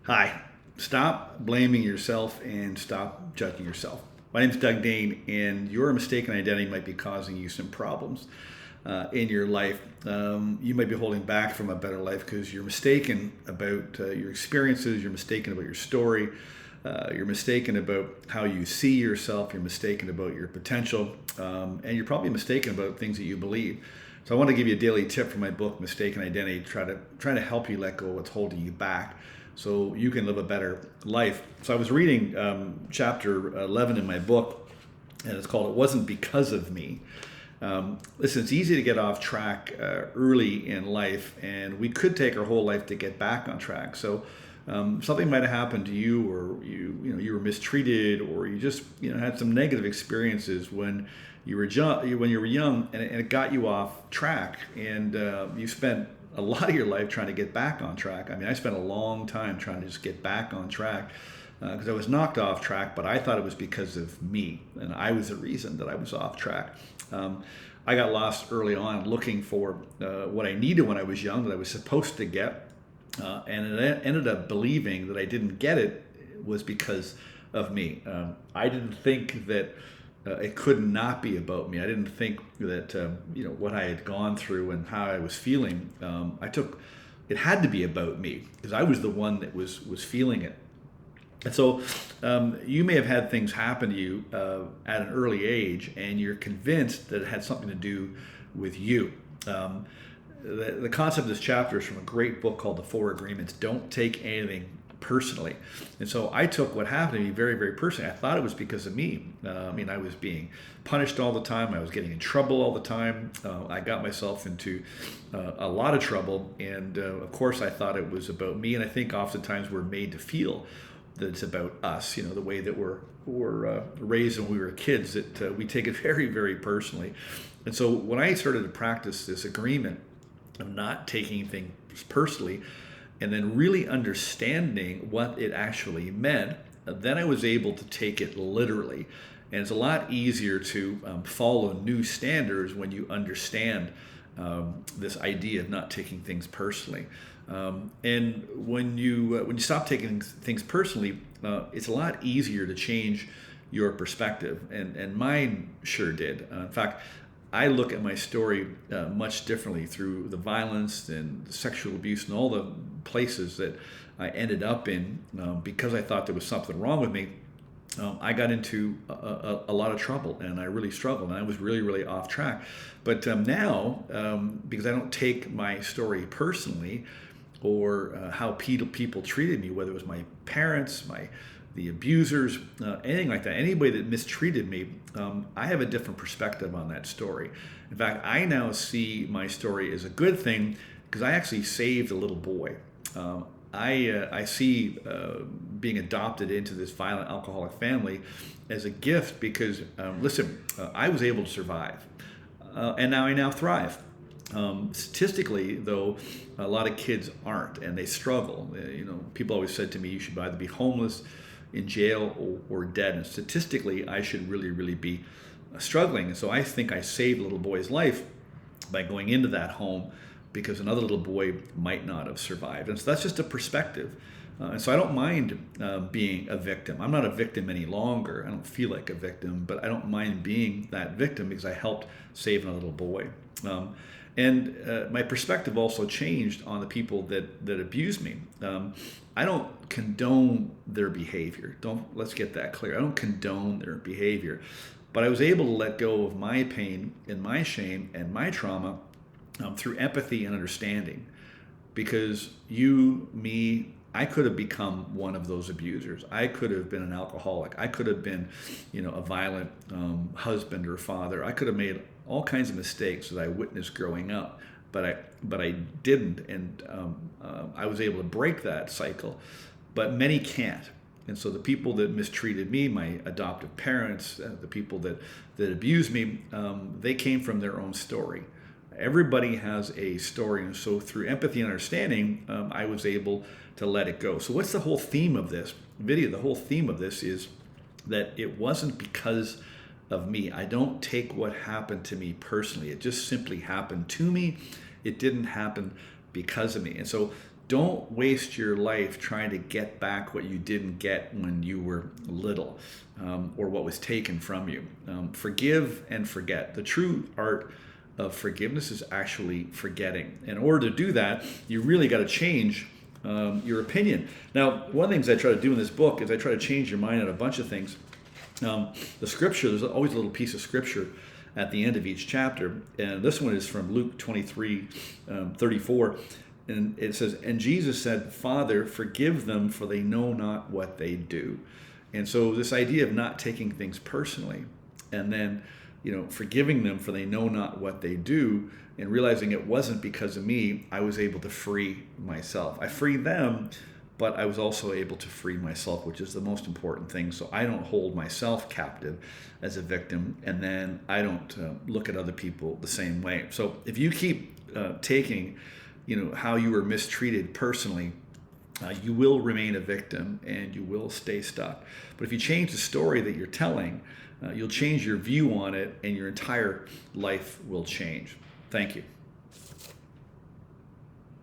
Hi. Stop blaming yourself and stop judging yourself. My name is Doug Dane, and your mistaken identity might be causing you some problems in your life. You might be holding back from a better life because you're mistaken about your experiences, you're mistaken about your story, you're mistaken about how you see yourself, you're mistaken about your potential, and you're probably mistaken about things that you believe. So I want to give you a daily tip from my book, Mistaken Identity, try to help you let go of what's holding you back so you can live a better life. So I was reading chapter 11 in my book, and it's called It Wasn't Because of Me. Listen, it's easy to get off track early in life, and we could take our whole life to get back on track. So something might have happened to you, or you were mistreated, or you just had some negative experiences when you were young, and it got you off track, and you spent a lot of your life trying to get back on track. I mean, I spent a long time trying to just get back on track because I was knocked off track, but I thought it was because of me, and I was the reason that I was off track. I got lost early on looking for what I needed when I was young, that I was supposed to get, and it ended up believing that I didn't get it was because of me. I didn't think that it could not be about me. I didn't think that what I had gone through and how I was feeling. I took it had to be about me because I was the one that was feeling it. And so you may have had things happen to you at an early age, and you're convinced that it had something to do with you. The concept of this chapter is from a great book called The Four Agreements. Don't take anything personally. And so I took what happened to me very, very personally. I thought it was because of me. I was being punished all the time. I was getting in trouble all the time. I got myself into a lot of trouble. And of course, I thought it was about me. And I think oftentimes we're made to feel that it's about us, the way that we're raised when we were kids, that we take it very, very personally. And so when I started to practice this agreement of not taking things personally, and then really understanding what it actually meant, then I was able to take it literally. And it's a lot easier to follow new standards when you understand this idea of not taking things personally. And when you stop taking things personally, it's a lot easier to change your perspective. And mine sure did. In fact, I look at my story much differently through the violence and the sexual abuse and all the places that I ended up in because I thought there was something wrong with me. I got into a lot of trouble, and I really struggled, and I was really, really off track. But now, because I don't take my story personally, or how people treated me, whether it was my parents, the abusers, anything like that, anybody that mistreated me, I have a different perspective on that story. In fact, I now see my story as a good thing because I actually saved a little boy. I see being adopted into this violent alcoholic family as a gift because, I was able to survive, and now I thrive. Statistically, though, a lot of kids aren't, and they struggle. People always said to me, you should either be homeless, in jail, or dead. And statistically, I should really, really be struggling. And so I think I saved a little boy's life by going into that home because another little boy might not have survived. And so that's just a perspective. And so I don't mind being a victim. I'm not a victim any longer. I don't feel like a victim, but I don't mind being that victim because I helped save a little boy. And my perspective also changed on the people that abuse me. I don't condone their behavior. Let's get that clear. I don't condone their behavior, but I was able to let go of my pain and my shame and my trauma through empathy and understanding. Because I could have become one of those abusers. I could have been an alcoholic. I could have been, a violent husband or father. I could have made all kinds of mistakes that I witnessed growing up, but I didn't, and I was able to break that cycle. But many can't, and so the people that mistreated me, my adoptive parents, the people that abused me, they came from their own story. Everybody has a story, and so through empathy and understanding, I was able to let it go. So what's the whole theme of this video? The whole theme of this is that it wasn't because of me. I don't take what happened to me personally. It just simply happened to me. It didn't happen because of me. And so don't waste your life trying to get back what you didn't get when you were little, or what was taken from you. Forgive and forget. The true art of forgiveness is actually forgetting. In order to do that, you really got to change your opinion. Now, one of the things I try to do in this book is I try to change your mind on a bunch of things. The scripture, there's always a little piece of scripture at the end of each chapter. And this one is from Luke 23:34. And it says, and Jesus said, Father, forgive them, for they know not what they do. And so this idea of not taking things personally, and then, forgiving them, for they know not what they do, and realizing it wasn't because of me, I was able to free myself. I freed them, but I was also able to free myself, which is the most important thing. So I don't hold myself captive as a victim, and then I don't look at other people the same way. So if you keep taking, how you were mistreated personally, you will remain a victim and you will stay stuck. But if you change the story that you're telling, you'll change your view on it, and your entire life will change. Thank you.